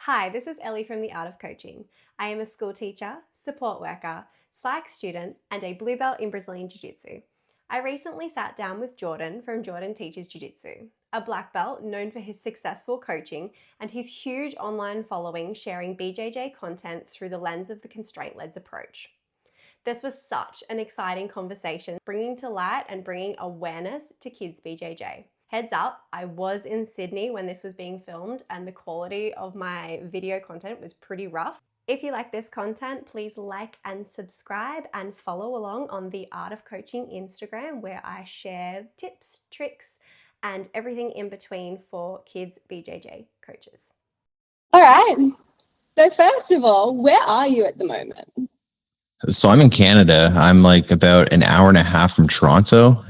Hi, this is Ellie from the Art of Coaching. I am a school teacher, support worker, psych student, and a blue belt in Brazilian Jiu-Jitsu. I recently sat down with Jordan from Jordan Teaches Jiu-Jitsu, a black belt known for his successful coaching and his huge online following sharing BJJ content through the lens of the constraint-led approach. This was such an exciting conversation, bringing to light and bringing awareness to kids BJJ. Heads up, I was in Sydney when this was being filmed and the quality of my video content was pretty rough. If you like this content, please like and subscribe and follow along on the Art of Coaching Instagram, where I share tips, tricks, and everything in between for kids BJJ coaches. All right. So first of all, where are you at the moment? So I'm in Canada. I'm like about an hour and a half from Toronto.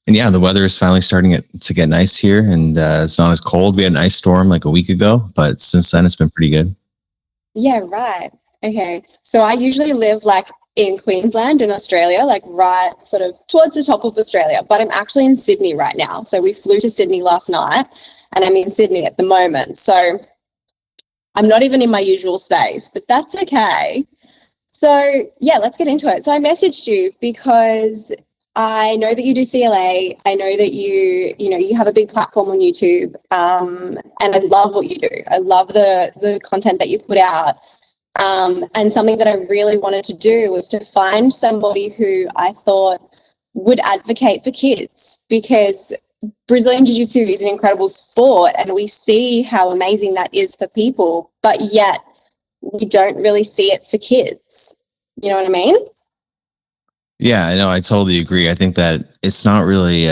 And yeah, the weather is finally starting to get nice here, and it's not as cold. We had an ice storm like a week ago, but since then it's been pretty good. Yeah, right. Okay. So I usually live like in Queensland in Australia, like right sort of towards the top of Australia, but I'm actually in Sydney right now. So we flew to Sydney last night and I'm in Sydney at the moment. So I'm not even in my usual space, but that's okay. So yeah, let's get into it. So I messaged you because I know that you do CLA. I know that you have a big platform on YouTube, and I love what you do. I love the content that you put out. And something that I really wanted to do was to find somebody who I thought would advocate for kids, because Brazilian Jiu-Jitsu is an incredible sport and we see how amazing that is for people, but yet we don't really see it for kids. You know what I mean? Yeah, I know. I totally agree. I think that it's not really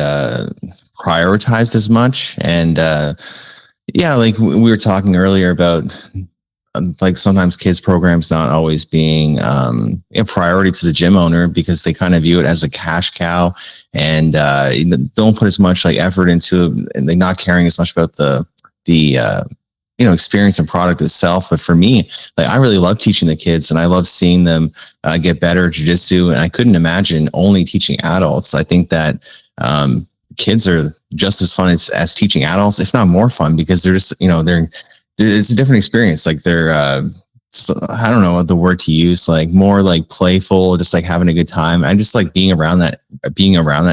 prioritized as much. And yeah, like we were talking earlier about like sometimes kids programs not always being a priority to the gym owner because they kind of view it as a cash cow and don't put as much like effort into it, and they're not caring as much about the experience and product itself. But for me, like I really love teaching the kids and I love seeing them get better at jiu-jitsu. And I couldn't imagine only teaching adults. I think that kids are just as fun as teaching adults, if not more fun, because they're just, it's a different experience. Like they're, I don't know what the word to use, like more like playful, just like having a good time. I just like being around that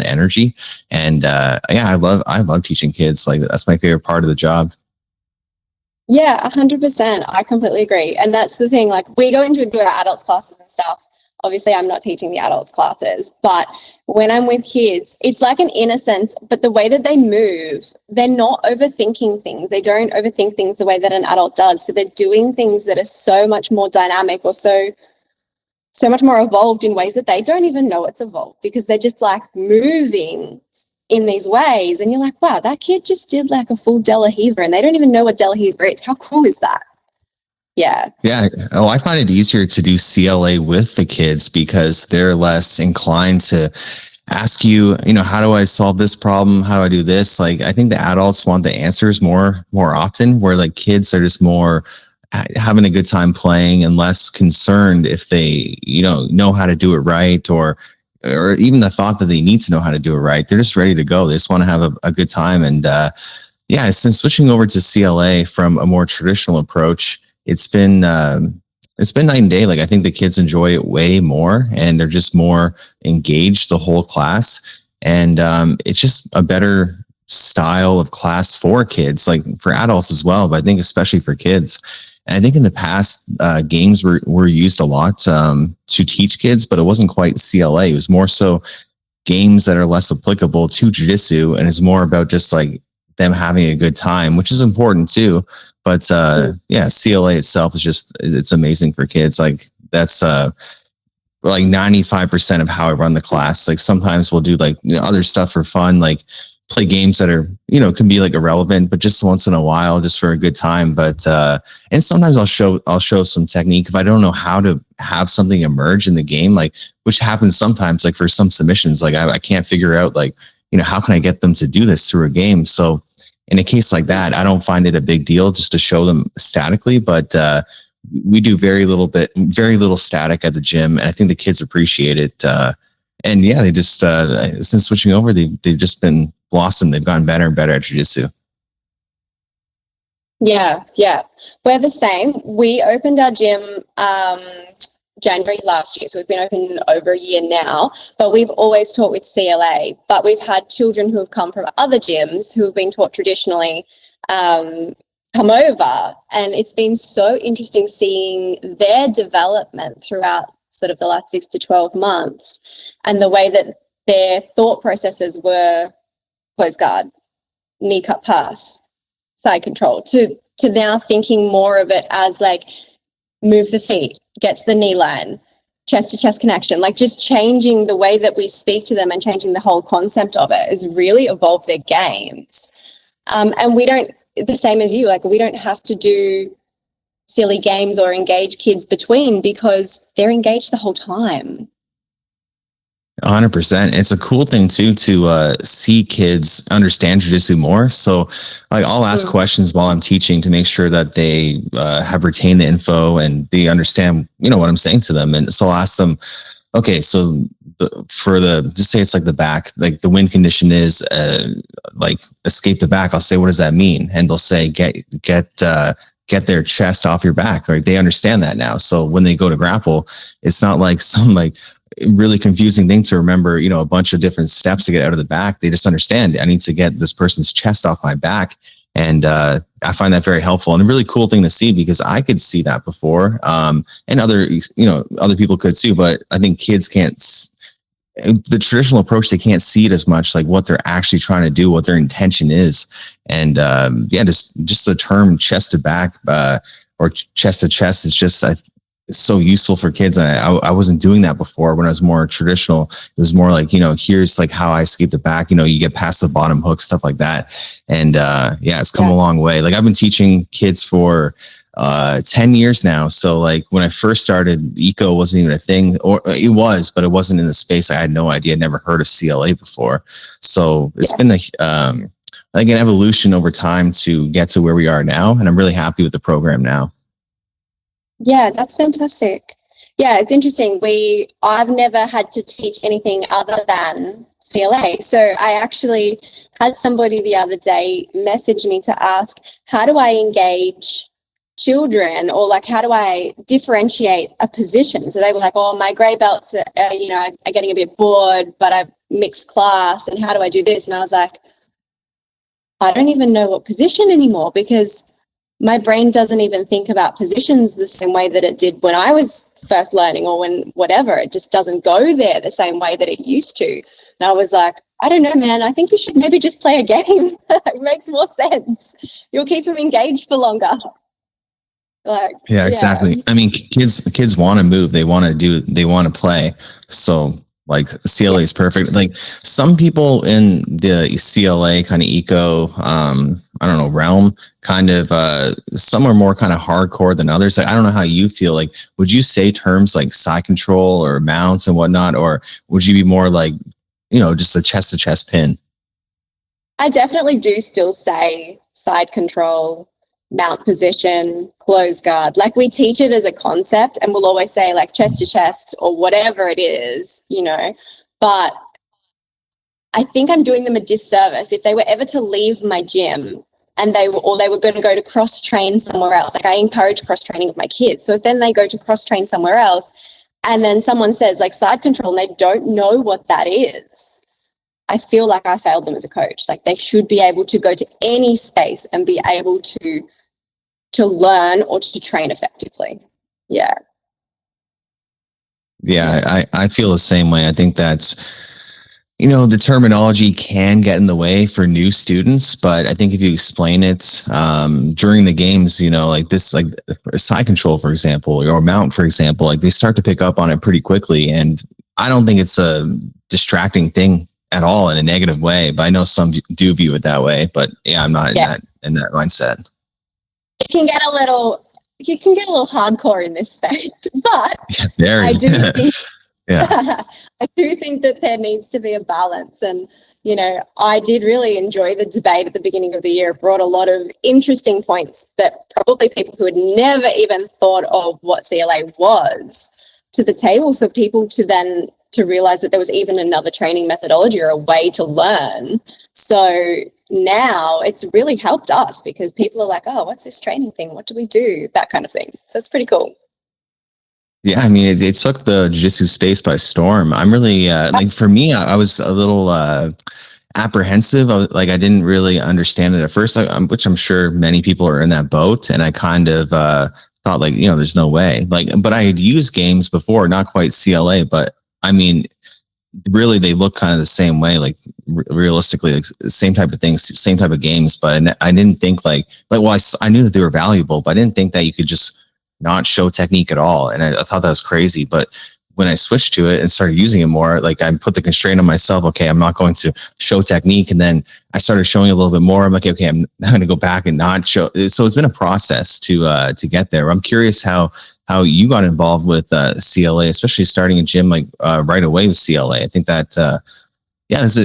energy. And yeah, I love teaching kids. Like that's my favorite part of the job. Yeah, 100%. I completely agree. And that's the thing, like we go into our adults classes and stuff. Obviously, I'm not teaching the adults classes, but when I'm with kids, it's like an innocence, but the way that they move, they're not overthinking things. They don't overthink things the way that an adult does. So they're doing things that are so much more dynamic or so much more evolved in ways that they don't even know it's evolved, because they're just like moving in these ways. And you're like, wow, that kid just did like a full De La Riva and they don't even know what De La Riva is. How cool is that? Yeah. Yeah. Oh, I find it easier to do CLA with the kids because they're less inclined to ask you, how do I solve this problem? How do I do this? Like, I think the adults want the answers more often, where like kids are just more having a good time playing and less concerned if they, know how to do it right, or even the thought that they need to know how to do it right. They're just ready to go. They just want to have a good time. And yeah, since switching over to CLA from a more traditional approach, it's been night and day. Like I think the kids enjoy it way more and they're just more engaged the whole class. And it's just a better style of class for kids, like for adults as well, but I think especially for kids. And I think in the past, games were used a lot to teach kids, but it wasn't quite CLA. It was more so games that are less applicable to jiu-jitsu, and it's more about just like them having a good time, which is important too. But yeah, CLA itself is it's amazing for kids. Like that's like 95% of how I run the class. Like sometimes we'll do like other stuff for fun, like play games that are, can be like irrelevant, but just once in a while, just for a good time. But, and sometimes I'll show some technique if I don't know how to have something emerge in the game, like, which happens sometimes, like for some submissions, like I can't figure out like, how can I get them to do this through a game? So in a case like that, I don't find it a big deal just to show them statically, but, we do very little static at the gym. And I think the kids appreciate it. And yeah, they just, since switching over, they've just been blossomed. They've gotten better and better at jiu-jitsu. Yeah, yeah. We're the same. We opened our gym January last year, so we've been open over a year now, but we've always taught with CLA. But we've had children who have come from other gyms who have been taught traditionally come over, and it's been so interesting seeing their development throughout sort of the last 6 to 12 months, and the way that their thought processes were close guard, knee cut pass, side control, to now thinking more of it as like move the feet, get to the knee line, chest to chest connection, like just changing the way that we speak to them and changing the whole concept of it has really evolved their games. And we don't, the same as you, like we don't have to do silly games or engage kids between, because they're engaged the whole time. 100%. It's a cool thing too to see kids understand jiu-jitsu more. So like I'll ask questions while I'm teaching to make sure that they have retained the info and they understand, what I'm saying to them. And so I'll ask them, okay, so just say it's like the back, like the win condition is like escape the back. I'll say, what does that mean? And they'll say, get their chest off your back. Right? They understand that now. So when they go to grapple, it's not like some like really confusing thing to remember, a bunch of different steps to get out of the back. They just understand I need to get this person's chest off my back. And I find that very helpful and a really cool thing to see, because I could see that before. And other people could too, but I think kids can't, the traditional approach, they can't see it as much, like what they're actually trying to do, what their intention is. And just the term chest to back or chest to chest is just, so useful for kids. And I wasn't doing that before when I was more traditional. It was more like, here's like how I escape the back, you get past the bottom hook, stuff like that. And it's come a long way. Like I've been teaching kids for 10 years now. So like when I first started, eco wasn't even a thing, or it was, but it wasn't in the space. I had no idea. I'd never heard of CLA before. So it's been like an evolution over time to get to where we are now. And I'm really happy with the program now. Yeah, that's fantastic. Yeah, it's interesting. I've never had to teach anything other than CLA. So I actually had somebody the other day message me to ask, how do I engage children, or like, how do I differentiate a position? So they were like, oh, my grey belts are getting a bit bored, but I've mixed class, and how do I do this? And I was like, I don't even know what position anymore, because my brain doesn't even think about positions the same way that it did when I was first learning, or when whatever. It just doesn't go there the same way that it used to. And I was like, I don't know, man. I think you should maybe just play a game. It makes more sense. You'll keep them engaged for longer. Yeah, exactly. I mean, kids want to move. They want to play. So like CLA is perfect. Like some people in the CLA kind of eco, realm, kind of, some are more kind of hardcore than others. Like, I don't know how you feel. Like, would you say terms like side control or mounts and whatnot, or would you be more like, just a chest to chest pin? I definitely do still say side control, mount position, close guard. Like we teach it as a concept, and we'll always say like chest to chest or whatever it is, but I think I'm doing them a disservice if they were ever to leave my gym and they were going to go to cross train somewhere else. Like I encourage cross training with my kids. So if then they go to cross train somewhere else and then someone says like side control and they don't know what that is, I feel like I failed them as a coach. Like they should be able to go to any space and be able to learn or to train effectively. Yeah. Yeah, I feel the same way. I think that's, the terminology can get in the way for new students, but I think if you explain it during the games, like this, like side control, for example, or mount, for example, like they start to pick up on it pretty quickly. And I don't think it's a distracting thing at all in a negative way, but I know some do view it that way. But yeah, I'm not in that mindset. It can get a little hardcore in this space, but I do think I do think that there needs to be a balance. And, I did really enjoy the debate at the beginning of the year. It brought a lot of interesting points that probably people who had never even thought of what CLA was to the table, for people to realize that there was even another training methodology or a way to learn. So now it's really helped us because people are like, oh, what's this training thing? What do we do? That kind of thing. So it's pretty cool. Yeah, I mean, it took the jiu-jitsu space by storm. I'm really like for me, I was a little apprehensive. Like I didn't really understand it at first, which I'm sure many people are in that boat. And I kind of thought like, there's no way. Like, but I had used games before, not quite CLA, but I mean, really they look kind of the same way, like realistically, like same type of things, same type of games. But I didn't think well, I knew that they were valuable, but I didn't think that you could just not show technique at all. And I thought that was crazy. But when I switched to it and started using it more, like I put the constraint on myself. Okay, I'm not going to show technique. And then I started showing a little bit more. I'm like, okay, I'm not going to go back and not show. So it's been a process to get there. I'm curious how you got involved with CLA, especially starting a gym like right away with CLA. I think that it's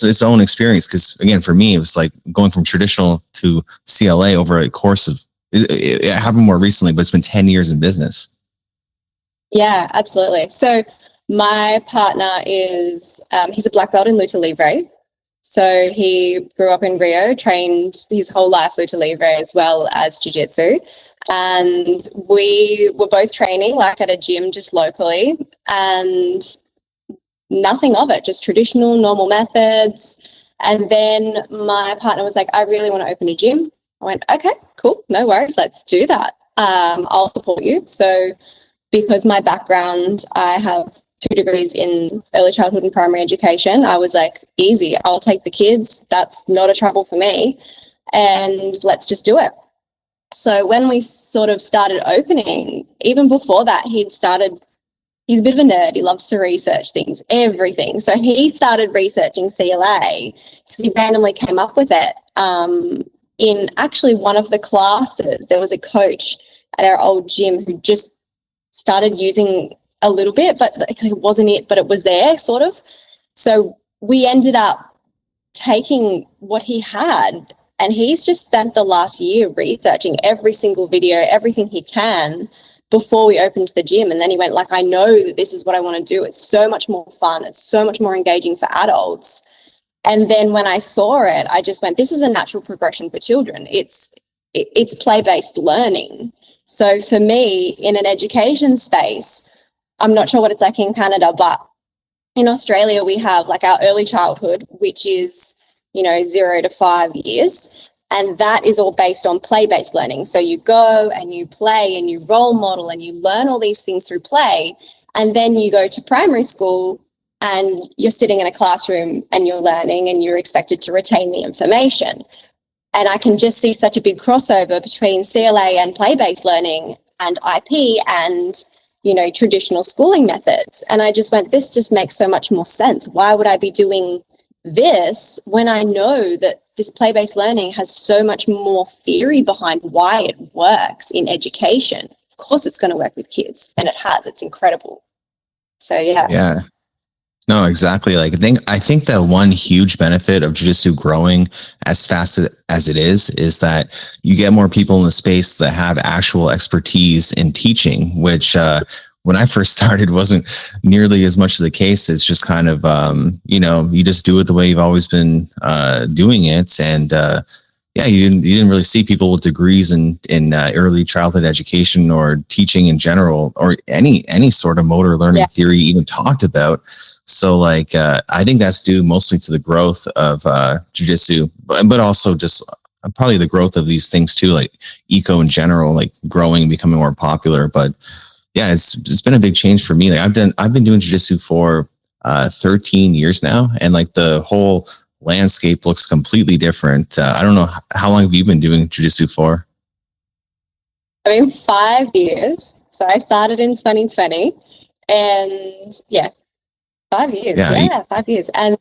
its own experience, because again, for me, it was like going from traditional to CLA over a course of it happened more recently, but it's been 10 years in business. Yeah, absolutely. So my partner is, he's a black belt in lucha libre. So he grew up in Rio, trained his whole life lucha libre as well as jiu-jitsu. And we were both training like at a gym just locally, and nothing of it, just traditional, normal methods. And then my partner was like, I really want to open a gym. I went, okay, cool, no worries, let's do that. I'll support you. So because my background, I have 2 degrees in early childhood and primary education, I was like, easy, I'll take the kids. That's not a trouble for me. And let's just do it. So when we sort of started opening, even before that, he's a bit of a nerd. He loves to research things, everything. So he started researching CLA because he randomly came up with it. In actually one of the classes, there was a coach at our old gym who just started using a little bit, but it wasn't it, but it was there sort of. So we ended up taking what he had, and he's just spent the last year researching every single video, everything he can before we opened the gym. And then he went like, I know that this is what I want to do. It's so much more fun. It's so much more engaging for adults. And then when I saw it, I just went, this is a natural progression for children. It's play-based learning. So for me, in an education space, I'm not sure what it's like in Canada, but in Australia, we have like our early childhood, which is, 0 to 5 years. And that is all based on play-based learning. So you go and you play and you role model and you learn all these things through play. And then you go to primary school and you're sitting in a classroom and you're learning and you're expected to retain the information. And I can just see such a big crossover between CLA and play-based learning and IP and, traditional schooling methods. And I just went, this just makes so much more sense. Why would I be doing this when I know that this play-based learning has so much more theory behind why it works in education? Of course it's going to work with kids, and it has. It's incredible. So Yeah. No, exactly. Like I think that one huge benefit of jiu-jitsu growing as fast as it is that you get more people in the space that have actual expertise in teaching, which when I first started wasn't nearly as much of the case. It's just kind of you just do it the way you've always been doing it, and you didn't really see people with degrees in early childhood education or teaching in general, or any sort of motor learning theory even talked about. So I think that's due mostly to the growth of jiu-jitsu, but also just probably the growth of these things too, like eco in general, like growing and becoming more popular. But yeah, it's been a big change for me. Like I've been doing jiu-jitsu for 13 years now, and like the whole landscape looks completely different. I don't know, how long have you been doing jiu-jitsu for? 5 years. So I started in 2020, and 5 years. Yeah, 5 years. And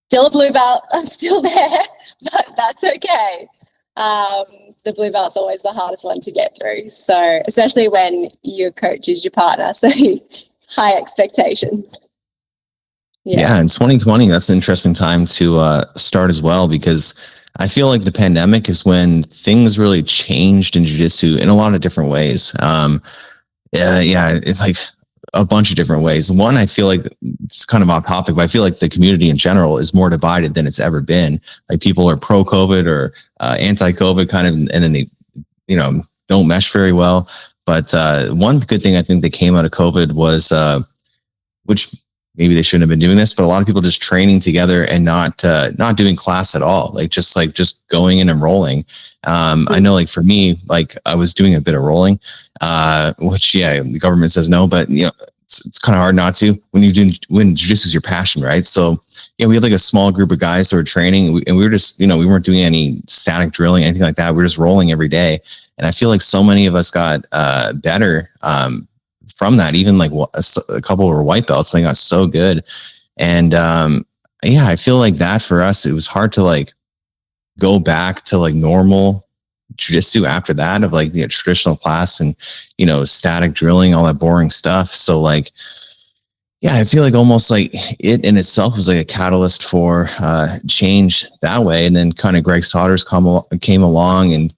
still a blue belt. I'm still there, but that's okay. The blue belt's always the hardest one to get through. So especially when your coach is your partner. So it's high expectations. Yeah, in 2020, that's an interesting time to start as well, because I feel like the pandemic is when things really changed in jiu-jitsu in a lot of different ways. a bunch of different ways. One, I feel like it's kind of off topic, but I feel like the community in general is more divided than it's ever been. Like people are pro COVID or anti-COVID kind of, and then they, don't mesh very well. But one good thing I think that came out of COVID was, which maybe they shouldn't have been doing this, but a lot of people just training together and not doing class at all. Just going in and rolling. I know like for me, like I was doing a bit of rolling, which the government says no, but it's kind of hard not to when jiu-jitsu is your passion, right? So we had like a small group of guys who were training, and we were just, we weren't doing any static drilling, anything like that. We were just rolling every day. And I feel like so many of us got better from that. Even like a couple were white belts. They got so good. And I feel like that for us, it was hard to like go back to like normal jiu-jitsu after that, of like the traditional class and, static drilling, all that boring stuff. So like, I feel like almost like it in itself was like a catalyst for change that way. And then kind of Greg Sodders came along, and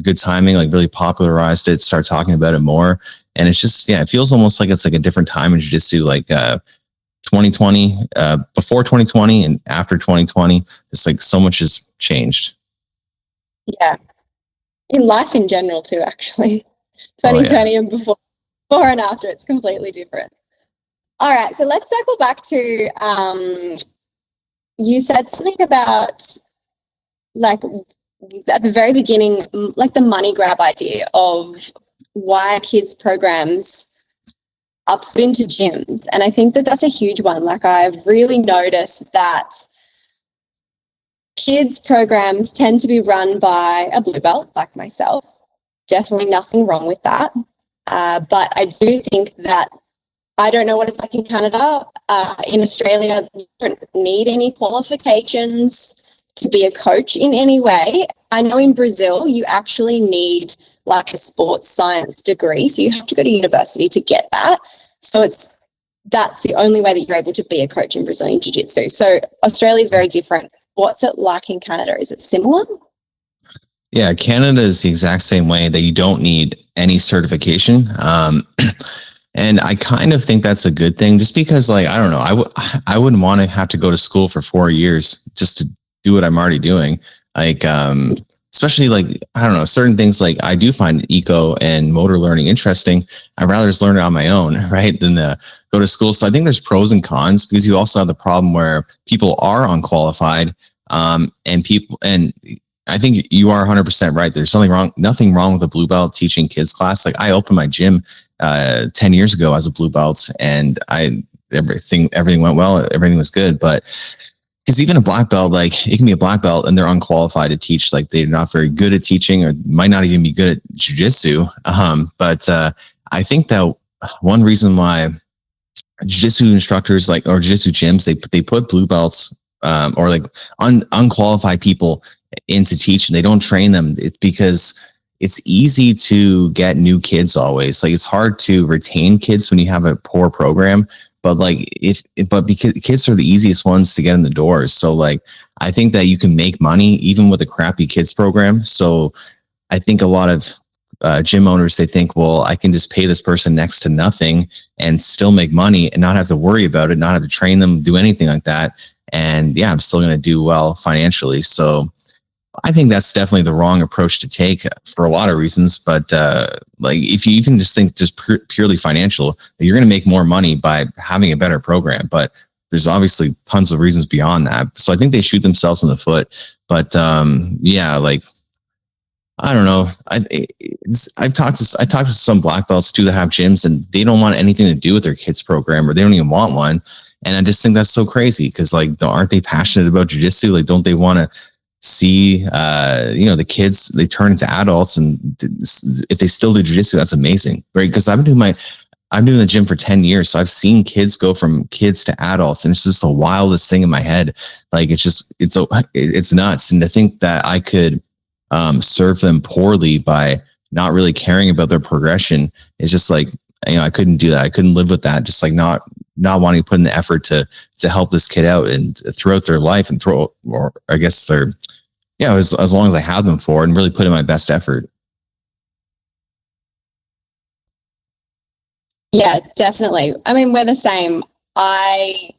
good timing, like really popularized it, start talking about it more. And it's just, it feels almost like it's like a different time in jiu-jitsu, like 2020, before 2020 and after 2020, it's like so much has changed. Yeah. In life in general too, actually. 2020 and before and after, it's completely different. All right, so let's circle back to, you said something about, like, at the very beginning, like the money grab idea of why kids programs are put into gyms. And I think that that's a huge one. Like, I've really noticed that kids programs tend to be run by a blue belt like myself. Definitely nothing wrong with that. But I do think that, I don't know what it's like in Canada. In Australia, you don't need any qualifications to be a coach in any way. I know in Brazil, you actually need like a sports science degree. So you have to go to university to get that. So that's the only way that you're able to be a coach in Brazilian Jiu-Jitsu. So Australia is very different. What's it like in Canada? Is it similar? Yeah, Canada is the exact same way, that you don't need any certification. And I kind of think that's a good thing, just because, like, I don't know, I wouldn't want to have to go to school for 4 years just to do what I'm already doing. Like, especially like, I don't know, certain things, like I do find eco and motor learning interesting. I'd rather just learn it on my own, right, than go to school. So I think there's pros and cons, because you also have the problem where people are unqualified, and I think you are 100% right. There's nothing wrong with a blue belt teaching kids class. Like, I opened my gym 10 years ago as a blue belt, and everything went well. Everything was good. But because even a black belt, like, it can be a black belt and they're unqualified to teach. Like, they're not very good at teaching, or might not even be good at jiu-jitsu. But I think that one reason why jiu-jitsu instructors, like, or jiu-jitsu gyms, they put blue belts or like unqualified people into teaching. They don't train them. It's because it's easy to get new kids always. Like, it's hard to retain kids when you have a poor program. But like, because kids are the easiest ones to get in the doors. So like, I think that you can make money even with a crappy kids program. So I think a lot of gym owners, they think, well, I can just pay this person next to nothing and still make money and not have to worry about it, not have to train them, do anything like that. And I'm still going to do well financially. So I think that's definitely the wrong approach to take for a lot of reasons. But like, if you even just think just purely financial, you're going to make more money by having a better program. But there's obviously tons of reasons beyond that. So I think they shoot themselves in the foot. But like, I don't know. I've talked to some black belts too that have gyms, and they don't want anything to do with their kids program, or they don't even want one. And I just think that's so crazy, because like, aren't they passionate about jiu-jitsu? Like, don't they want to see the kids, they turn into adults, and if they still do jiu-jitsu, that's amazing, right? Because I've been doing the gym for 10 years, so I've seen kids go from kids to adults, and it's just the wildest thing in my head. Like, it's nuts. And to think that I could serve them poorly by not really caring about their progression is just like, I couldn't do that. I couldn't live with that. Just like not wanting to put in the effort to help this kid out and throughout their life, and or I guess as long as I have them for it, and really put in my best effort. Yeah, definitely. I mean, we're the same. I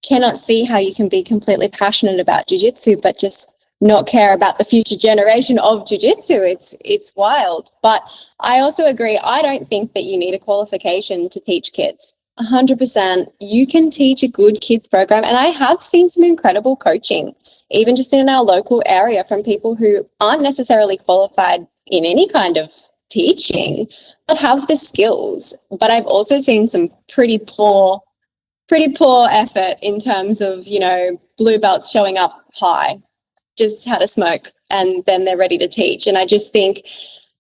cannot see how you can be completely passionate about jiu-jitsu but just not care about the future generation of jiu-jitsu. It's wild. But I also agree, I don't think that you need a qualification to teach kids. 100%. You can teach a good kids program, and I have seen some incredible coaching, even just in our local area, from people who aren't necessarily qualified in any kind of teaching but have the skills. But I've also seen some pretty poor effort in terms of, blue belts showing up high, just had a smoke and then they're ready to teach. And I just think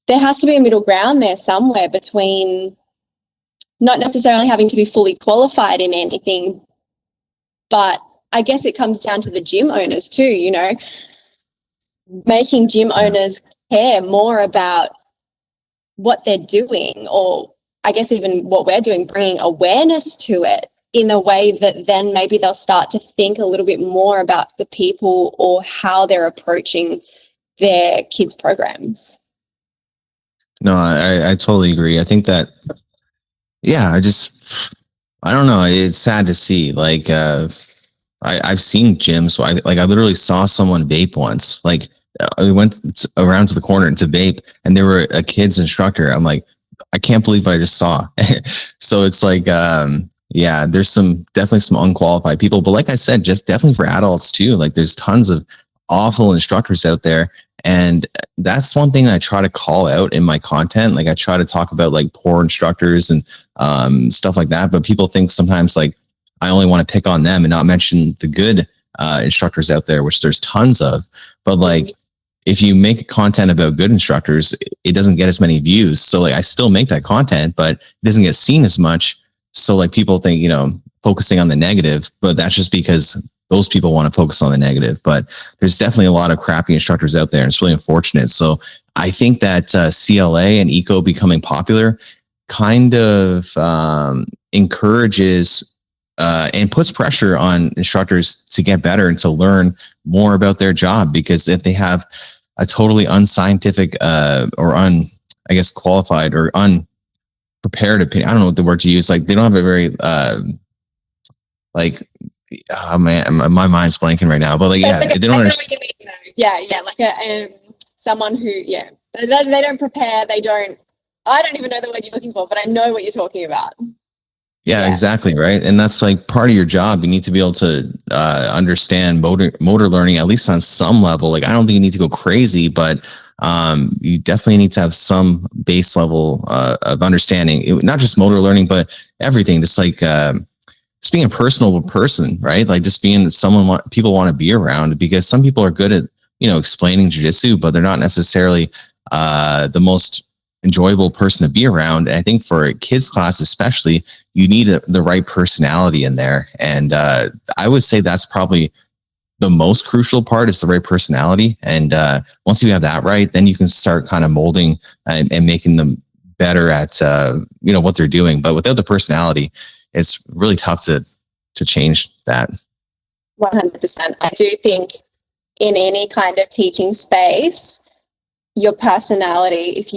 there has to be a middle ground there somewhere between not necessarily having to be fully qualified in anything, but I guess it comes down to the gym owners too, making gym owners care more about what they're doing, or I guess even what we're doing, bringing awareness to it in a way that then maybe they'll start to think a little bit more about the people or how they're approaching their kids' programs. No, I totally agree. I think that, yeah, I don't know. It's sad to see. Like, I've seen gyms. So I literally saw someone vape once. Like, we went around to the corner to vape, and there were a kid's instructor. I'm like, I can't believe what I just saw. So it's like, yeah, there's definitely some unqualified people, but like I said, just definitely for adults too. Like, there's tons of awful instructors out there. And that's one thing I try to call out in my content. Like, I try to talk about like poor instructors and stuff like that. But people think sometimes like I only want to pick on them and not mention the good instructors out there, which there's tons of. But like, if you make content about good instructors, it doesn't get as many views. So like, I still make that content, but it doesn't get seen as much. So like, people think, focusing on the negative, but that's just because those people want to focus on the negative. But there's definitely a lot of crappy instructors out there, and it's really unfortunate. So I think that CLA and ECO becoming popular kind of encourages and puts pressure on instructors to get better and to learn more about their job. Because if they have a totally unscientific qualified or unprepared opinion, I don't know what the word to use. Like, they don't have a very oh man, my mind's blanking right now. But like, yeah, they don't understand. Yeah, like someone who, they don't prepare. I don't even know the word you're looking for, but I know what you're talking about. Yeah, exactly. Right. And that's like part of your job. You need to be able to understand motor learning, at least on some level. Like, I don't think you need to go crazy, but you definitely need to have some base level of understanding, not just motor learning, but everything. Just like just being a personable person, right? Like, just being someone people want to be around, because some people are good at, explaining jiu-jitsu, but they're not necessarily the most enjoyable person to be around. And I think for a kids class, especially, you need the right personality in there. And I would say that's probably the most crucial part, is the right personality. And once you have that right, then you can start kind of molding and making them better at, what they're doing. But without the personality, it's really tough to change that. 100%. I do think in any kind of teaching space, your personality, if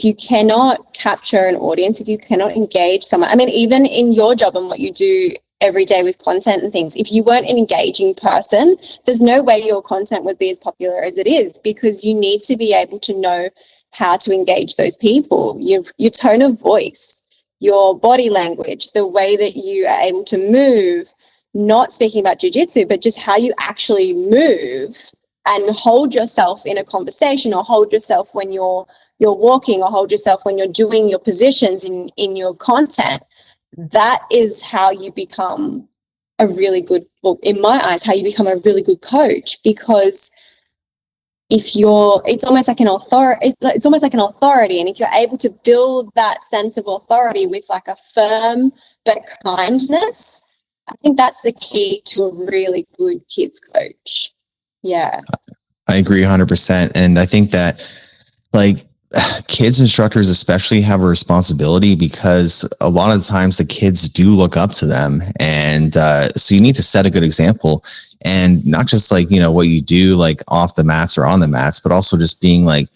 you cannot capture an audience, if you cannot engage someone, I mean, even in your job and what you do every day with content and things, if you weren't an engaging person, there's no way your content would be as popular as it is, because you need to be able to know how to engage those people, your tone of voice, your body language, the way that you are able to move, not speaking about jiu-jitsu, but just how you actually move and hold yourself in a conversation, or hold yourself when you're walking, or hold yourself when you're doing your positions in your content. That is how you become a really good, well, in my eyes, how you become a really good coach. Because it's almost like an authority, and if you're able to build that sense of authority with like a firm but kindness, I think that's the key to a really good kids coach. Yeah, I agree 100%. And I think that like kids instructors especially have a responsibility, because a lot of the times the kids do look up to them. And so you need to set a good example, and not just like, what you do like off the mats or on the mats, but also just being like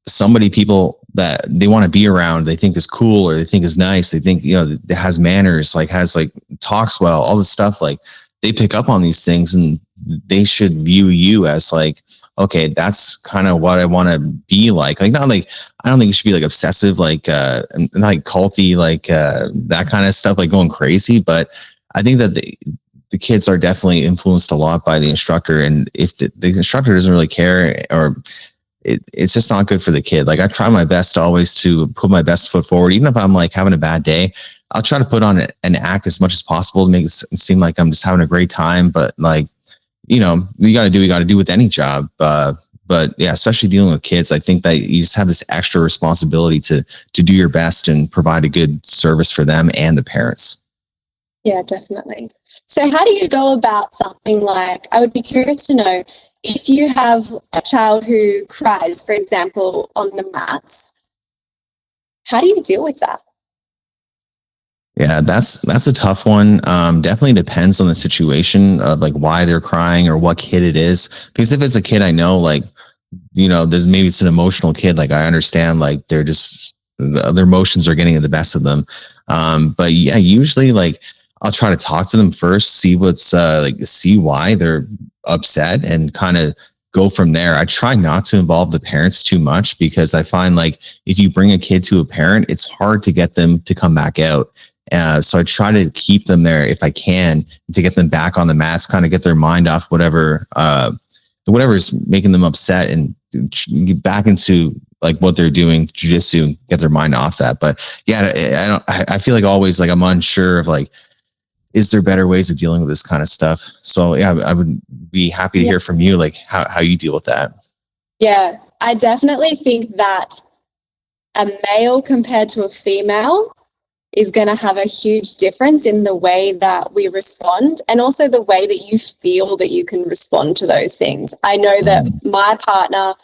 somebody people that they want to be around, they think is cool, or they think is nice, they think, that has manners, like has like talks well, all this stuff, like they pick up on these things, and they should view you as like, okay, that's kind of what I want to be like not like, I don't think it should be like obsessive, like and like culty, like that kind of stuff, like going crazy. But I think that the kids are definitely influenced a lot by the instructor, and if the instructor doesn't really care, or it's just not good for the kid. Like I try my best always to put my best foot forward, even if I'm like having a bad day. I'll try to put on an act as much as possible to make it seem like I'm just having a great time. But like, you got to do with any job. But yeah, especially dealing with kids, I think that you just have this extra responsibility to do your best and provide a good service for them and the parents. Yeah, definitely. So how do you go about something like, I would be curious to know, if you have a child who cries, for example, on the mats, how do you deal with that? Yeah, that's a tough one. Definitely depends on the situation of like why they're crying or what kid it is. Because if it's a kid I know, like, there's maybe it's an emotional kid. Like I understand, like they're just, their emotions are getting the best of them. But yeah, usually like I'll try to talk to them first, see see why they're upset, and kind of go from there. I try not to involve the parents too much, because I find like if you bring a kid to a parent, it's hard to get them to come back out. So I try to keep them there if I can, to get them back on the mats, kind of get their mind off whatever's making them upset, and get back into like what they're doing, jiu-jitsu, and get their mind off that. But yeah, I feel like always like I'm unsure of like, is there better ways of dealing with this kind of stuff? So yeah, I would be happy to hear from you, like how you deal with that. Yeah, I definitely think that a male compared to a female is going to have a huge difference in the way that we respond, and also the way that you feel that you can respond to those things. I know that my partner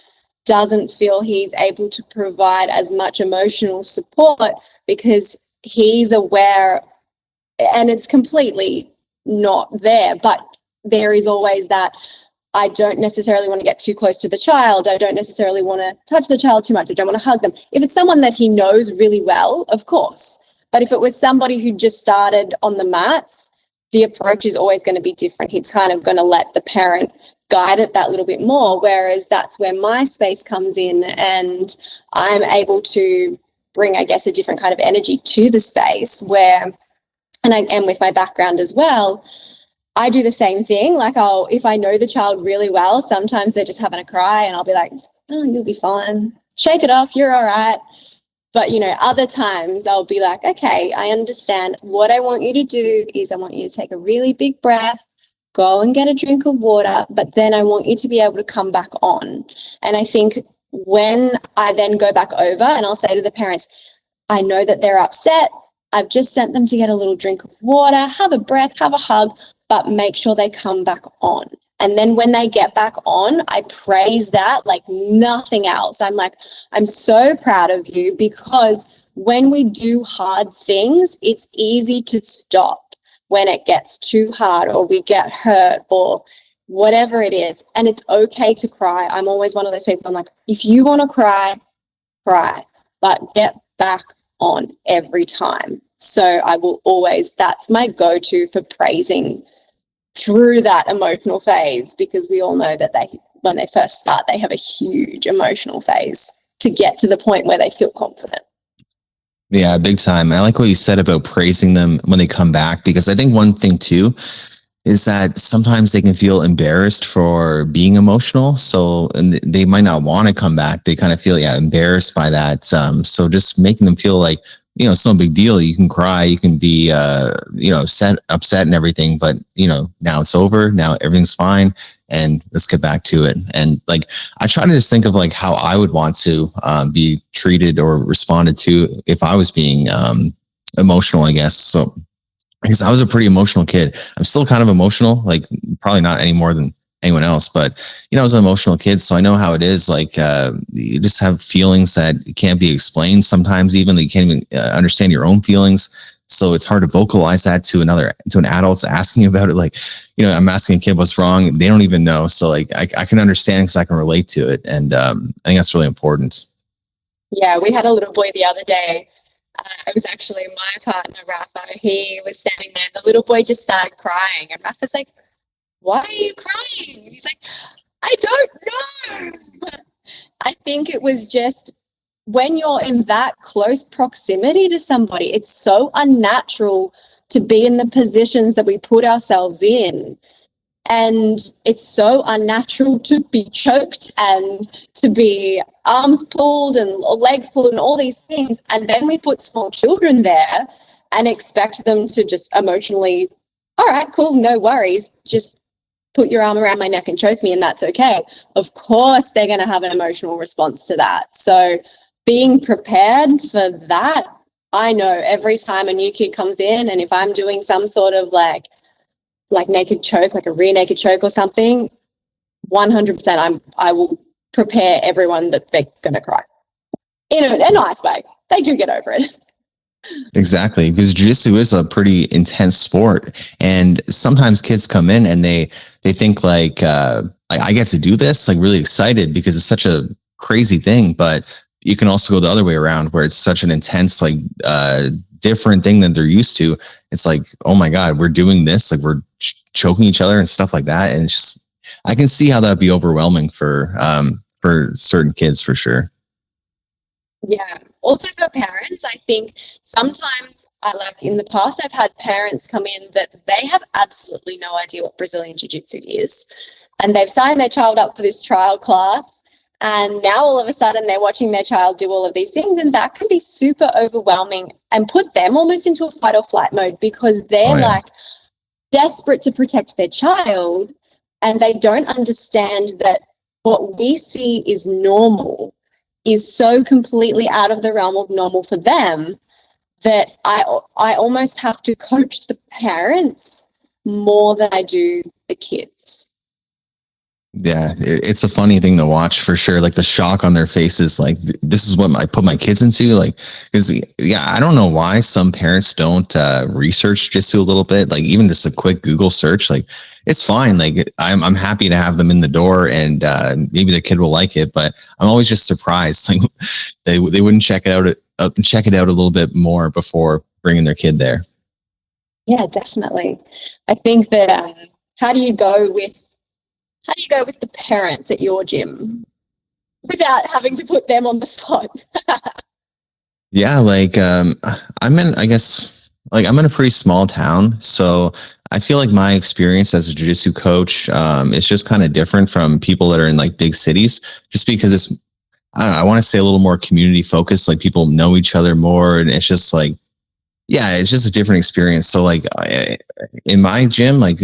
doesn't feel he's able to provide as much emotional support because he's aware, and it's completely not there, but there is always that I don't necessarily want to get too close to the child. I don't necessarily want to touch the child too much. I don't want to hug them. If it's someone that he knows really well, of course. But if it was somebody who just started on the mats, the approach is always going to be different. He's kind of going to let the parent guide it that little bit more, whereas that's where my space comes in, and I'm able to bring, I guess, a different kind of energy to the space where, and I am with my background as well, I do the same thing. Like if I know the child really well, sometimes they're just having a cry and I'll be like, oh, you'll be fine. Shake it off. You're all right. But, other times I'll be like, okay, I understand. What I want you to do is I want you to take a really big breath, go and get a drink of water, but then I want you to be able to come back on. And I think when I then go back over and I'll say to the parents, I know that they're upset. I've just sent them to get a little drink of water, have a breath, have a hug, but make sure they come back on. And then when they get back on, I praise that like nothing else. I'm like, I'm so proud of you, because when we do hard things, it's easy to stop when it gets too hard or we get hurt or whatever it is. And it's okay to cry. I'm always one of those people. I'm like, if you want to cry, cry, but get back on every time. So I will always, that's my go-to for praising through that emotional phase, because we all know that when they first start, they have a huge emotional phase to get to the point where they feel confident. Yeah, big time. I like what you said about praising them when they come back, because I think one thing too is that sometimes they can feel embarrassed for being emotional. So, and they might not want to come back. They kind of feel, embarrassed by that. So just making them feel like, it's no big deal. You can cry, you can be, upset and everything, but now it's over. Now everything's fine, and let's get back to it. And like, I try to just think of like how I would want to be treated or responded to if I was being emotional, I guess. So, because I was a pretty emotional kid. I'm still kind of emotional, like probably not any more than anyone else, but I was an emotional kid, so I know how it is. Like you just have feelings that can't be explained sometimes, even that you can't even understand your own feelings. So it's hard to vocalize that to an adult asking about it. Like, I'm asking a kid what's wrong. They don't even know. So like, I can understand because I can relate to it. And I think that's really important. Yeah, we had a little boy the other day. It was actually my partner, Rafa. He was standing there. The little boy just started crying, and Rafa's like, "Why are you crying?" And he's like, "I don't know." I think it was just when you're in that close proximity to somebody, it's so unnatural to be in the positions that we put ourselves in. And it's so unnatural to be choked and to be arms pulled and legs pulled and all these things. And then we put small children there and expect them to just emotionally, all right, cool, no worries, just put your arm around my neck and choke me and that's okay. Of course, they're going to have an emotional response to that. So being prepared for that, I know every time a new kid comes in, and if I'm doing some sort of like naked choke, like a rear naked choke or something, 100% I will prepare everyone that they're going to cry in a nice way. They do get over it. Exactly, because jiu-jitsu is a pretty intense sport, and sometimes kids come in and they think like I get to do this, like really excited because it's such a crazy thing. But you can also go the other way around where it's such an intense, like different thing that they're used to. It's like, oh my god, we're doing this, like we're choking each other and stuff like that, and it's just, I can see how that'd be overwhelming for certain kids for sure. Yeah. Also for parents, I think sometimes, like in the past, I've had parents come in that they have absolutely no idea what Brazilian Jiu-Jitsu is. And they've signed their child up for this trial class. And now all of a sudden they're watching their child do all of these things. And that can be super overwhelming and put them almost into a fight or flight mode because they're like desperate to protect their child. And they don't understand that what we see is normal is so completely out of the realm of normal for them that I almost have to coach the parents more than I do the kids. Yeah, it's a funny thing to watch for sure. Like the shock on their faces, like this is what I put my kids into. Like, because yeah, I don't know why some parents don't research just a little bit. Like even just a quick Google search, like it's fine. Like I'm happy to have them in the door, and maybe the kid will like it. But I'm always just surprised. Like they wouldn't check it out a little bit more before bringing their kid there. Yeah, definitely. I think that how do you go with the parents at your gym without having to put them on the spot? Yeah, like I'm in, I guess, like I'm in a pretty small town, so I feel like my experience as a jiu-jitsu coach is just kind of different from people that are in like big cities, just because it's, I don't know, I want to say a little more community focused, like people know each other more, and it's just like, yeah, it's just a different experience. So like in my gym, like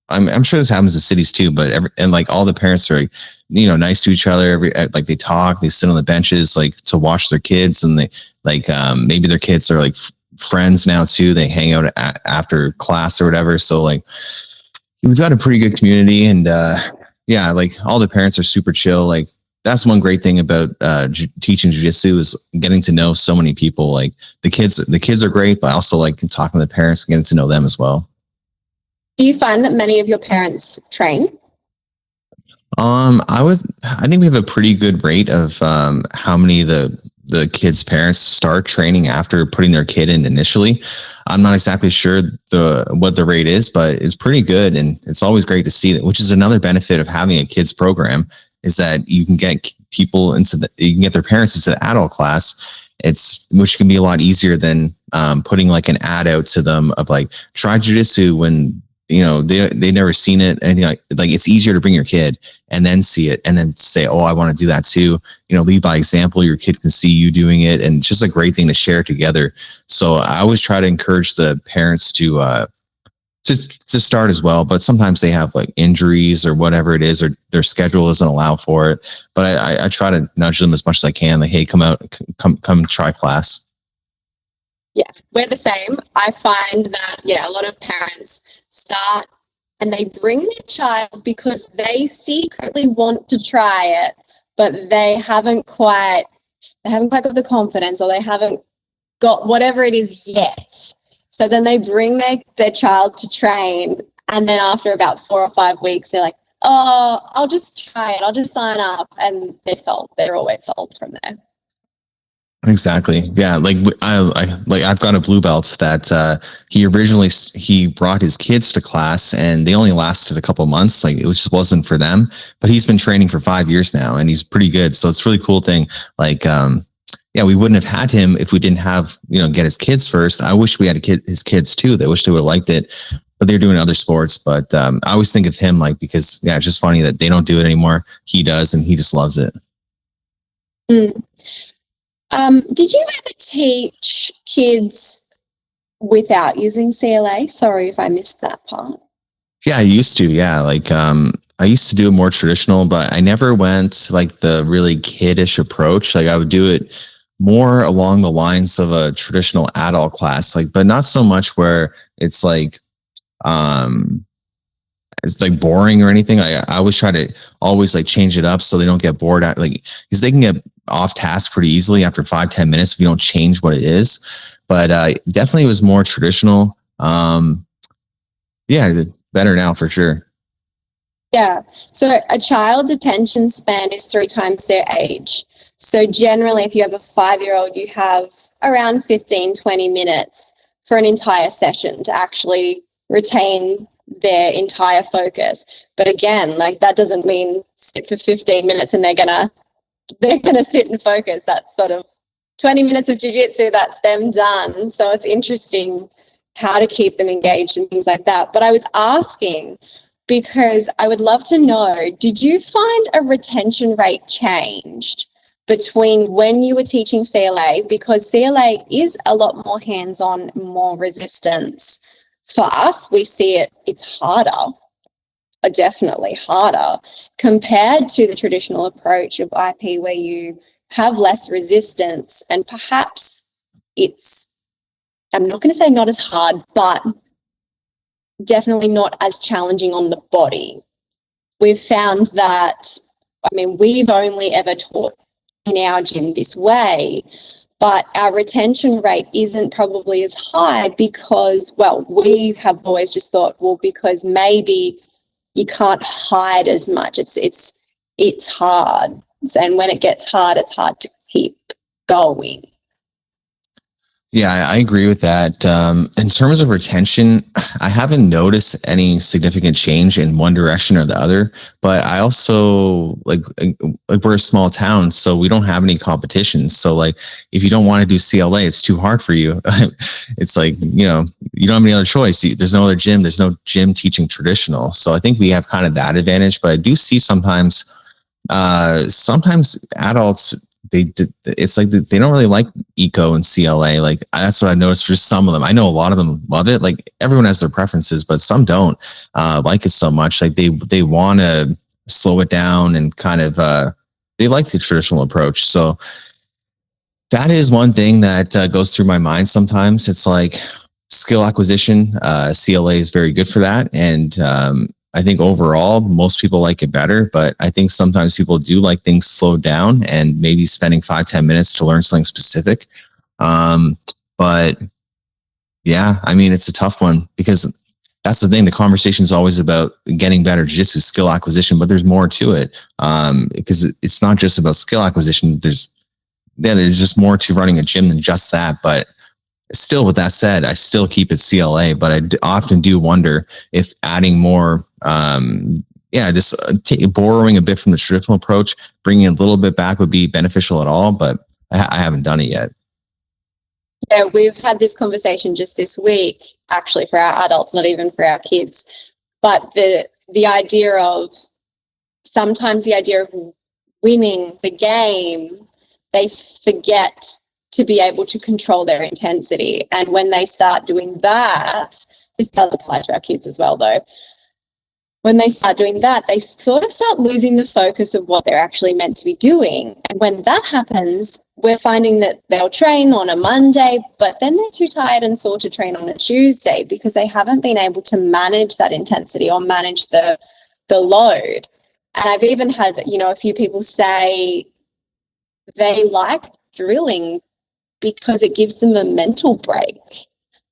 I'm sure this happens in cities too, but and like all the parents are, nice to each other. Like they talk, they sit on the benches, like to watch their kids, and they like maybe their kids are like friends now too. They hang out after class or whatever. So like we've got a pretty good community, and yeah, like all the parents are super chill. Like that's one great thing about teaching jiu-jitsu is getting to know so many people. Like the kids are great, but also like talking to the parents and getting to know them as well. Do you find that many of your parents train? I think we have a pretty good rate of how many the kids' parents start training after putting their kid in initially. I'm not exactly sure what the rate is, but it's pretty good, and it's always great to see that. Which is another benefit of having a kids program is that you can get people you can get their parents into the adult class. Which can be a lot easier than putting like an ad out to them of like try jiu-jitsu when they never seen it, and like it's easier to bring your kid and then see it and then say, oh, I want to do that too. Lead by example. Your kid can see you doing it, and it's just a great thing to share together. So I always try to encourage the parents to start as well, but sometimes they have like injuries or whatever it is, or their schedule doesn't allow for it. But I try to nudge them as much as I can. Like, hey, come try class. Yeah, we're the same. I find that, a lot of parents start and they bring their child because they secretly want to try it, but they haven't quite got the confidence, or they haven't got whatever it is yet. So then they bring their child to train, and then after about 4 or 5 weeks, they're like, oh, I'll just try it. I'll just sign up. And they're sold. They're always sold from there. Exactly. Yeah. I've got a blue belt that he brought his kids to class and they only lasted a couple months. Like it just wasn't for them. But he's been training for 5 years now and he's pretty good. So it's a really cool thing. Yeah, we wouldn't have had him if we didn't have get his kids first. I wish we had his kids too. They wish they would have liked it, but they're doing other sports. But I always think of him because it's just funny that they don't do it anymore. He does, and he just loves it. Mm. Did you ever teach kids without using CLA? Sorry if I missed that part. Yeah, I used to. Yeah, I used to do it more traditional, but I never went like the really kiddish approach. Like I would do it more along the lines of a traditional adult class, but not so much where it's um it's like boring or anything. I always try to always change it up so they don't get bored at because they can get off task pretty easily after 5-10 minutes if you don't change what it is. But definitely it was more traditional. Yeah, better now for sure. Yeah. So a child's attention span is 3 times their age. So generally, if you have a 5-year-old, you have around 15-20 minutes for an entire session to actually retain their entire focus. But again, that doesn't mean sit for 15 minutes and they're gonna sit and focus. That's sort of 20 minutes of jiu-jitsu, that's them done. So it's interesting how to keep them engaged and things like that. But I was asking because I would love to know, did you find a retention rate changed between when you were teaching CLA? Because CLA is a lot more hands-on, more resistance. For us, we see it's harder, definitely harder, compared to the traditional approach of IP where you have less resistance and perhaps I'm not going to say not as hard, but definitely not as challenging on the body. We've found that, we've only ever taught in our gym this way, but our retention rate isn't probably as high because, we have always just thought, because maybe you can't hide as much. It's hard. And when it gets hard, it's hard to keep going. Yeah, I agree with that. In terms of retention, I haven't noticed any significant change in one direction or the other. But I also we're a small town, so we don't have any competition. So if you don't want to do CLA, it's too hard for you. It's you don't have any other choice. There's no other gym. There's no gym teaching traditional. So I think we have kind of that advantage. But I do see sometimes adults, it's they don't really like eco and CLA. That's what I noticed for some of them. I know a lot of them love it. Everyone has their preferences, but some don't like it so much. They want to slow it down and kind of they like the traditional approach. So that is one thing that goes through my mind sometimes. It's skill acquisition. CLA is very good for that, and I think overall, most people like it better, but I think sometimes people do like things slowed down and maybe spending 5-10 minutes to learn something specific. But yeah, it's a tough one because that's the thing. The conversation is always about getting better jiu-jitsu skill acquisition, but there's more to it because it's not just about skill acquisition. There's just more to running a gym than just that. But still, with that said, I still keep it CLA, but I often do wonder if adding more, borrowing a bit from the traditional approach, bringing a little bit back would be beneficial at all, but I haven't done it yet. Yeah, we've had this conversation just this week, actually, for our adults, not even for our kids. But the idea of winning the game, they forget to be able to control their intensity. And when they start doing that, this does apply to our kids as well, though. When they start doing that, they sort of start losing the focus of what they're actually meant to be doing. And when that happens, we're finding that they'll train on a Monday, but then they're too tired and sore to train on a Tuesday because they haven't been able to manage that intensity or manage the load. And I've even had, a few people say they like drilling because it gives them a mental break,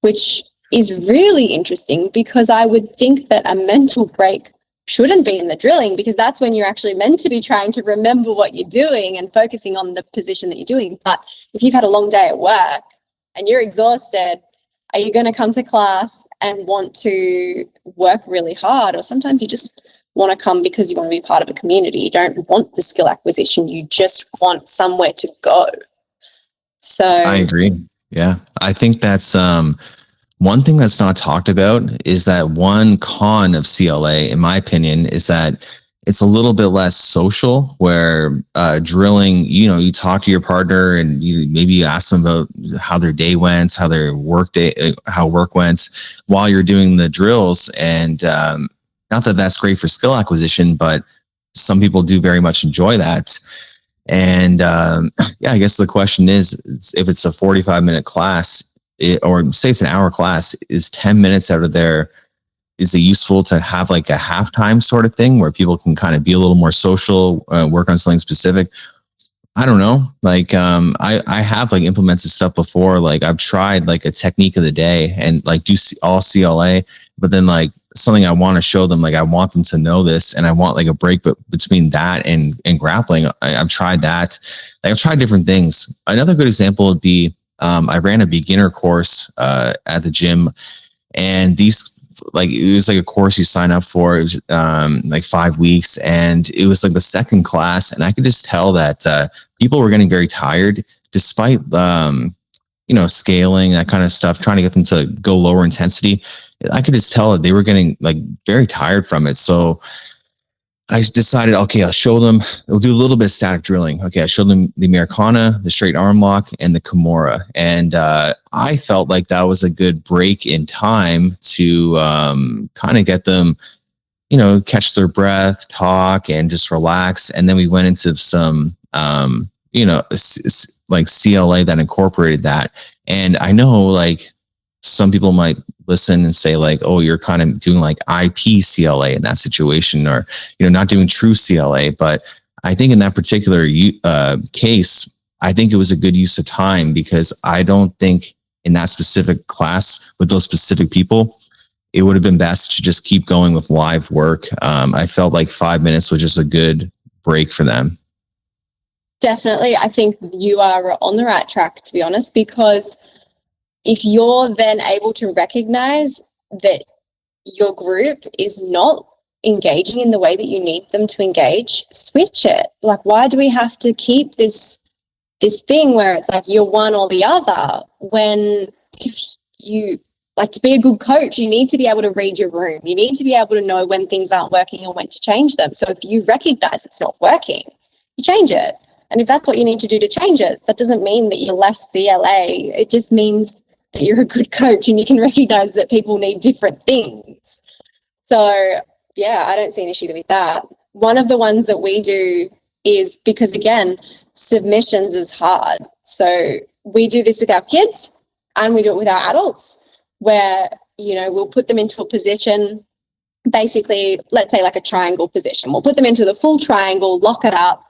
which is really interesting because I would think that a mental break shouldn't be in the drilling, because that's when you're actually meant to be trying to remember what you're doing and focusing on the position that you're doing. But if you've had a long day at work and you're exhausted, are you going to come to class and want to work really hard? Or sometimes you just want to come because you want to be part of a community. You don't want the skill acquisition. You just want somewhere to go. So I agree. Yeah. I think that's one thing that's not talked about is that one con of CLA, in my opinion, is that it's a little bit less social, where drilling, you talk to your partner and you maybe ask them about how their day went, how their how work went while you're doing the drills. And not that that's great for skill acquisition, but some people do very much enjoy that. And I guess the question is, if it's a 45-minute class, or say it's an hour class, is 10 minutes out of there, is it useful to have like a halftime sort of thing where people can kind of be a little more social, work on something specific? I don't know. Like, I have like implemented stuff before. Like I've tried like a technique of the day and like do all CLA, but then like something I want to show them, like I want them to know this, and I want like a break between that and grappling. I've tried that. Like I've tried different things. Another good example would be, I ran a beginner course at the gym, and it was like a course you sign up for. It was like 5 weeks, and it was like the second class, and I could just tell that people were getting very tired, despite scaling, that kind of stuff, trying to get them to go lower intensity. I could just tell that they were getting like very tired from it. So I decided, okay, I'll show them. We'll do a little bit of static drilling. Okay, I showed them the Americana, the straight arm lock, and the Kimura. And I felt like that was a good break in time to kind of get them, catch their breath, talk, and just relax. And then we went into some, like CLA that incorporated that. And I know like some people might listen and say like, oh, you're kind of doing like IP CLA in that situation, or, not doing true CLA. But I think in that particular case, I think it was a good use of time, because I don't think in that specific class with those specific people, it would have been best to just keep going with live work. I felt like 5 minutes was just a good break for them. Definitely. I think you are on the right track, to be honest, because if you're then able to recognize that your group is not engaging in the way that you need them to engage, switch it. Like, why do we have to keep this thing where it's like you're one or the other, when if you like to be a good coach, you need to be able to read your room. You need to be able to know when things aren't working and when to change them. So if you recognize it's not working, you change it. And if that's what you need to do to change it, that doesn't mean that you're less CLA. It just means that you're a good coach and you can recognize that people need different things. So yeah, I don't see an issue with that. One of the ones that we do is, because again, submissions is hard. So we do this with our kids and we do it with our adults, where, we'll put them into a position, basically, let's say like a triangle position. We'll put them into the full triangle, lock it up,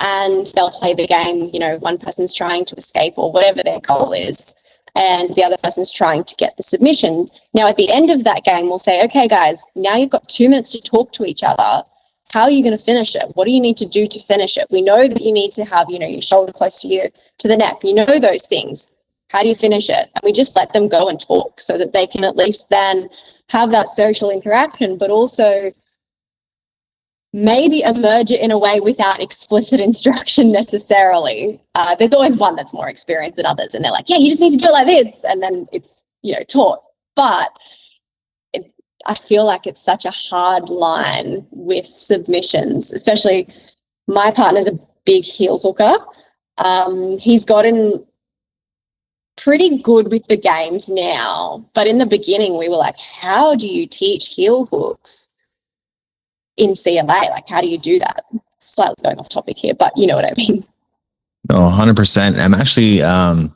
and they'll play the game. One person's trying to escape or whatever their goal is, and the other person's trying to get the submission. Now, at the end of that game, we'll say, okay, guys, now you've got 2 minutes to talk to each other. How are you going to finish it? What do you need to do to finish it? We know that you need to have, your shoulder close to the neck. You know those things. How do you finish it? And we just let them go and talk so that they can at least then have that social interaction, but also maybe emerge it in a way without explicit instruction necessarily. There's always one that's more experienced than others, and they're like, yeah, you just need to do it like this. And then it's, taught. But I feel like it's such a hard line with submissions, especially my partner's a big heel hooker. He's gotten pretty good with the games now, but in the beginning we were like, how do you teach heel hooks in CLA? Like, how do you do that? Slightly going off topic here, but you know what I mean. No, 100%. I'm actually, I'm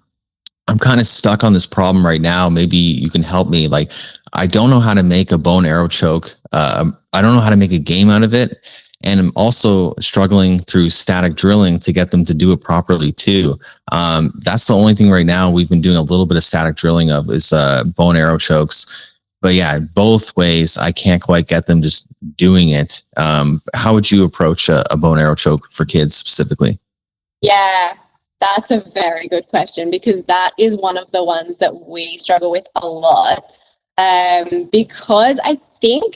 kind of stuck on this problem right now. Maybe you can help me. Like, I don't know how to make a bow and arrow choke. I don't know how to make a game out of it. And I'm also struggling through static drilling to get them to do it properly too. That's the only thing right now we've been doing a little bit of static drilling of is bow and arrow chokes. but yeah, both ways, I can't quite get them just doing it. How would you approach a bow and arrow choke for kids specifically? Yeah, that's a very good question, because that is one of the ones that we struggle with a lot. Because I think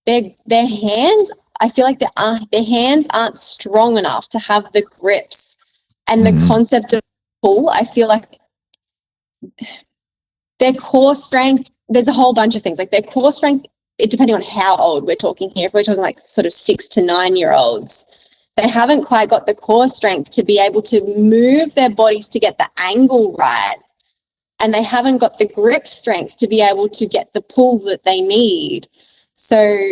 their hands, I feel like their hands aren't strong enough to have the grips and the concept of pull. I feel like their core strength, there's a whole bunch of things like their core strength, depending on how old we're talking here. If we're talking like sort of 6 to 9 year olds, they haven't quite got the core strength to be able to move their bodies to get the angle right. And they haven't got the grip strength to be able to get the pull that they need. So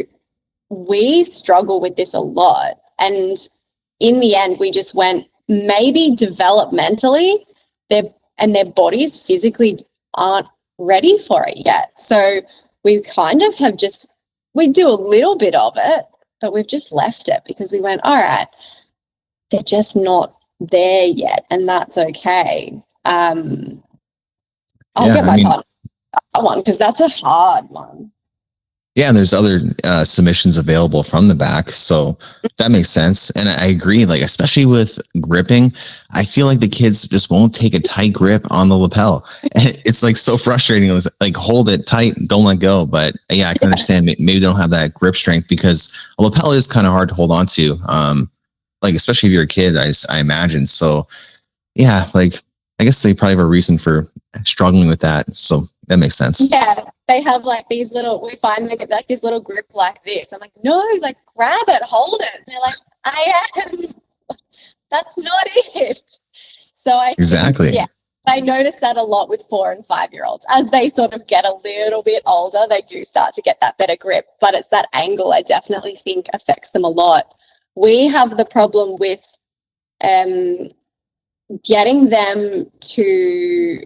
we struggle with this a lot. And in the end, we just went, maybe developmentally, their bodies physically aren't ready for it yet. So we kind of have we do a little bit of it, but we've just left it because we went, all right, they're just not there yet, and that's okay. I'll get my partner that one, because that's a hard one. Yeah, and there's other submissions available from the back, so that makes sense. And I agree, like especially with gripping, I feel like the kids just won't take a tight grip on the lapel. And it's like so frustrating. It's like hold it tight, don't let go. But yeah, I can understand maybe they don't have that grip strength, because a lapel is kind of hard to hold on to. Like especially if you're a kid, I imagine. So yeah, like I guess they probably have a reason for struggling with that. So that makes sense. Yeah, they have like these we find they get like this little grip like this. I'm like, no, like grab it, hold it. And they're like, I am. That's not it. So Exactly. I notice that a lot with 4 and 5 year olds. As they sort of get a little bit older, they do start to get that better grip. But it's that angle I definitely think affects them a lot. We have the problem with getting them to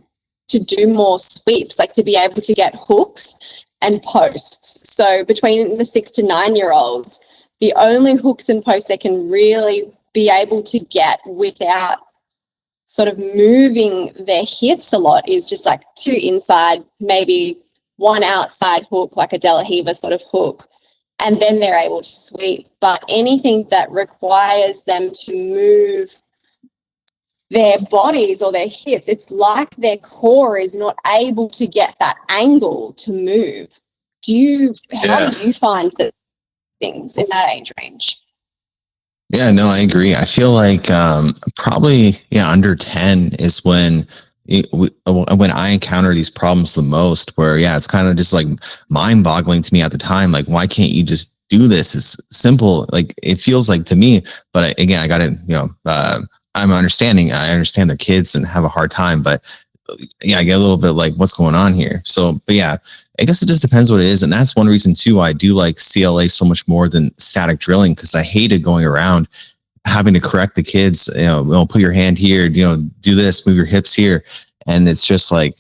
do more sweeps, like to be able to get hooks and posts. So between the 6 to 9 year olds, the only hooks and posts they can really be able to get without sort of moving their hips a lot is just like 2 inside, maybe 1 outside hook, like a De La Riva sort of hook, and then they're able to sweep. But anything that requires them to move their bodies or their hips, it's like their core is not able to get that angle to move. How do you find the things in that age range? Yeah, no, I agree. I feel like probably under 10 is when I encounter these problems the most, where it's kind of just like mind boggling to me at the time. Like, why can't you just do this? It's simple. Like it feels like to me, but again, I got to, I'm understanding. I understand their kids and have a hard time, but I get a little bit like, what's going on here? So, but yeah, I guess it just depends what it is. And that's one reason too, why I do like CLA so much more than static drilling, because I hated going around having to correct the kids, put your hand here, do this, move your hips here. And it's just like,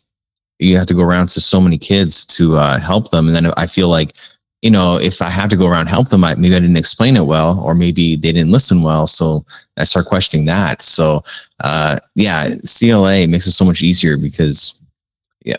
you have to go around to so many kids to help them. And then I feel like, if I have to go around and help them, maybe I didn't explain it well, or maybe they didn't listen well. So I start questioning that. So CLA makes it so much easier because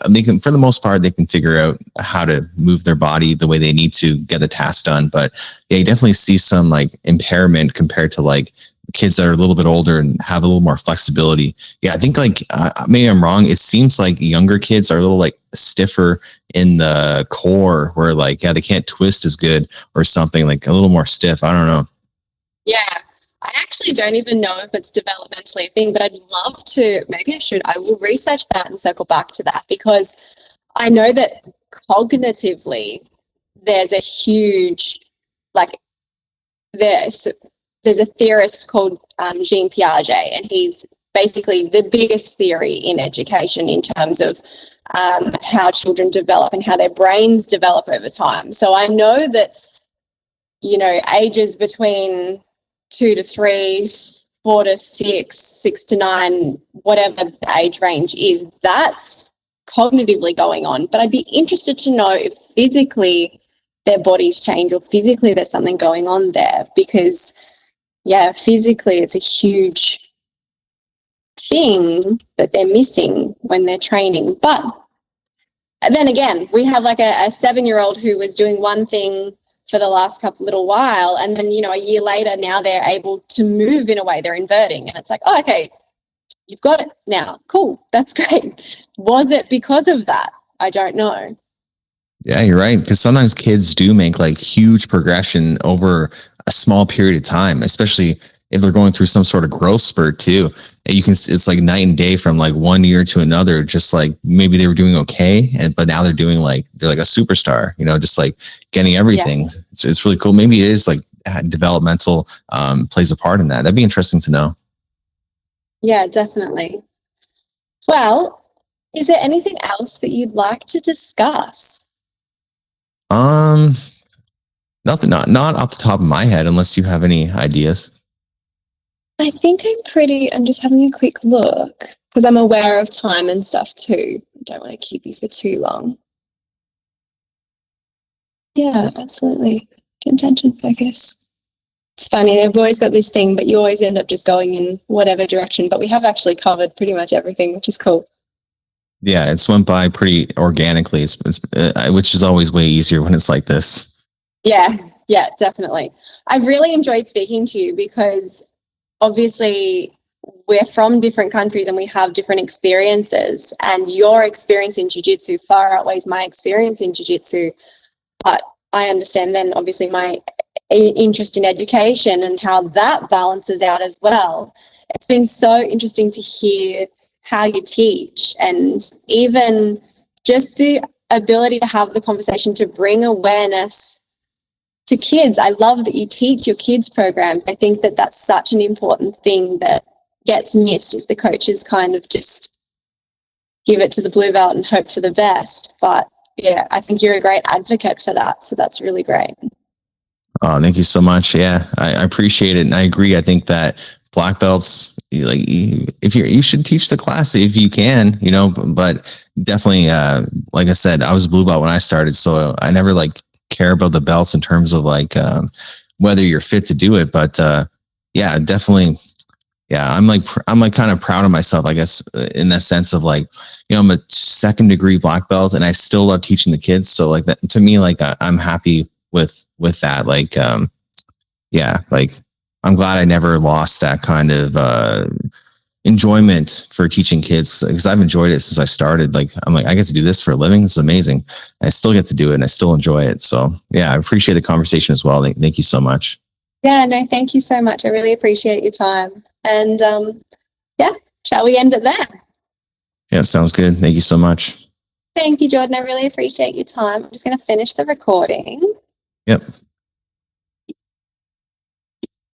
they can, for the most part, they can figure out how to move their body the way they need to get the task done. But you definitely see some like impairment compared to like kids that are a little bit older and have a little more flexibility. I think like maybe I'm wrong. It seems like younger kids are a little like stiffer in the core, where like they can't twist as good or something, like a little more stiff. I don't know. Yeah, I actually don't even know if it's developmentally a thing, but I'd love to. Maybe I will research that and circle back to that, because I know that cognitively there's a huge there's a theorist called Jean Piaget, and he's basically the biggest theory in education in terms of how children develop and how their brains develop over time. So I know that, ages between 2 to 3, 4 to 6, 6 to 9, whatever the age range is, that's cognitively going on. But I'd be interested to know if physically their bodies change, or physically there's something going on there, because physically it's a huge thing that they're missing when they're training. But And then again, we have like a 7-year-old who was doing one thing for the last little while, and then, a year later, now they're able to move in a way, they're inverting, and it's like, oh, okay, you've got it now. Cool. That's great. Was it because of that? I don't know. Yeah, you're right. Because sometimes kids do make like huge progression over a small period of time, especially if they're going through some sort of growth spurt too. And it's like night and day from like one year to another. Just like maybe they were doing okay, but now they're like a superstar. Just like getting everything. Yeah. It's really cool. Maybe it is like developmental plays a part in that. That'd be interesting to know. Yeah, definitely. Well, is there anything else that you'd like to discuss? Nothing, not off the top of my head, unless you have any ideas. I think I'm just having a quick look because I'm aware of time and stuff too. I don't want to keep you for too long. Yeah, absolutely. Attention, focus. It's funny, they've always got this thing, but you always end up just going in whatever direction. But we have actually covered pretty much everything, which is cool. Yeah, it's went by pretty organically, which is always way easier when it's like this. Yeah, definitely. I've really enjoyed speaking to you because obviously we're from different countries and we have different experiences, and your experience in jiu-jitsu far outweighs my experience in jiu-jitsu. But I understand then obviously my interest in education and how that balances out as well. It's been so interesting to hear how you teach, and even just the ability to have the conversation to bring awareness to kids. I love that you teach your kids programs. I think that that's such an important thing that gets missed, is the coaches kind of just give it to the blue belt and hope for the best. But yeah, I think you're a great advocate for that. So that's really great. Oh, thank you so much. Yeah, I appreciate it. And I agree. I think that black belts, like, if you should teach the class if you can, but definitely, like I said, I was a blue belt when I started. So I never like care about the belts in terms of like, whether you're fit to do it. But, yeah, definitely. Yeah. I'm like kind of proud of myself, I guess, in that sense of like, I'm a 2nd degree black belt and I still love teaching the kids. So like that, to me, like I'm happy with that. Like, yeah, like I'm glad I never lost that kind of enjoyment for teaching kids, because I've enjoyed it since I started. Like, I'm like, I get to do this for a living. It's amazing. I still get to do it and I still enjoy it. So yeah, I appreciate the conversation as well. Thank you so much. Yeah, no, thank you so much. I really appreciate your time. And yeah, shall we end it there? Yeah, sounds good. Thank you so much. Thank you, Jordan. I really appreciate your time. I'm just going to finish the recording. Yep.